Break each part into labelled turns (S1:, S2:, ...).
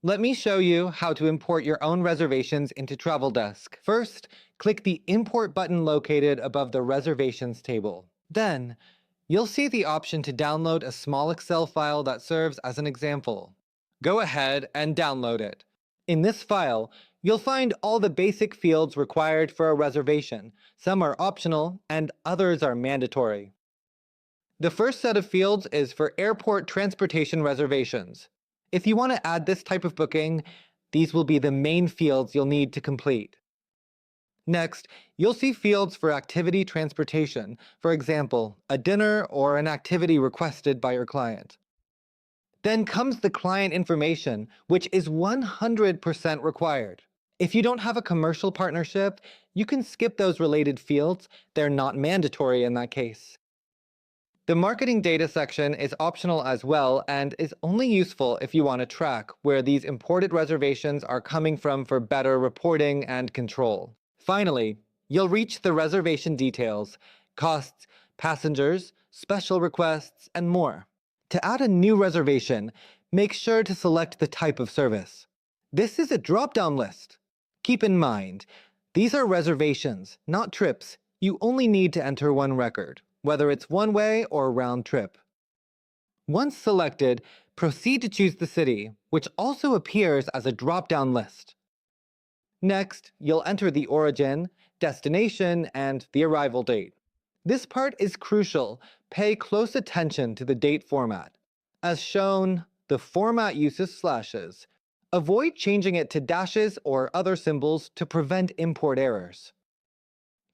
S1: Let me show you how to import your own reservations into TravelDesk. First, click the Import button located above the Reservations table. Then, you'll see the option to download a small Excel file that serves as an example. Go ahead and download it. In this file, you'll find all the basic fields required for a reservation. Some are optional and others are mandatory. The first set of fields is for airport transportation reservations. If you want to add this type of booking, these will be the main fields you'll need to complete. Next, you'll see fields for activity transportation, for example, a dinner or an activity requested by your client. Then comes the client information, which is 100% required. If you don't have a commercial partnership, you can skip those related fields. They're not mandatory in that case. The marketing data section is optional as well and is only useful if you want to track where these imported reservations are coming from for better reporting and control. Finally, you'll reach the reservation details, costs, passengers, special requests, and more. To add a new reservation, make sure to select the type of service. This is a drop-down list. Keep in mind, these are reservations, not trips. You only need to enter one record, whether it's one-way or round trip. Once selected, proceed to choose the city, which also appears as a drop-down list. Next, you'll enter the origin, destination, and the arrival date. This part is crucial. Pay close attention to the date format. As shown, the format uses slashes. Avoid changing it to dashes or other symbols to prevent import errors.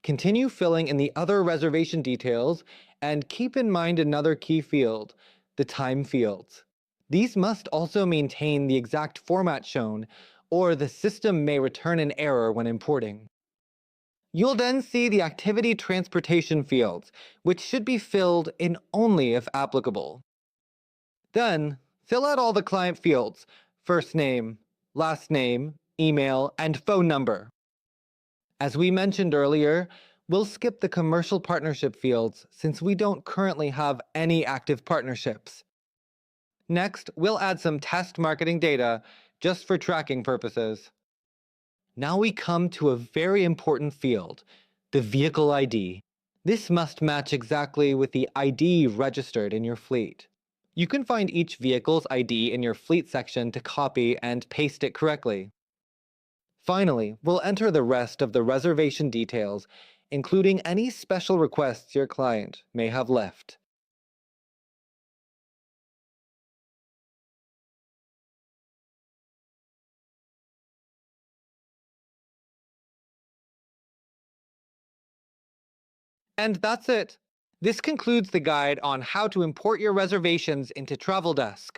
S1: Continue filling in the other reservation details and keep in mind another key field, the time fields. These must also maintain the exact format shown, or the system may return an error when importing. You'll then see the activity transportation fields, which should be filled in only if applicable. Then, fill out all the client fields, first name, last name, email, and phone number. As we mentioned earlier, we'll skip the commercial partnership fields since we don't currently have any active partnerships. Next, we'll add some test marketing data just for tracking purposes. Now we come to a very important field, the vehicle ID. This must match exactly with the ID registered in your fleet. You can find each vehicle's ID in your fleet section to copy and paste it correctly. Finally, we'll enter the rest of the reservation details, including any special requests your client may have left. And that's it. This concludes the guide on how to import your reservations into TravelDesk.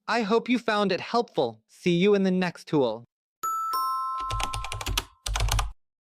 S1: I hope you found it helpful. See you in the next tool.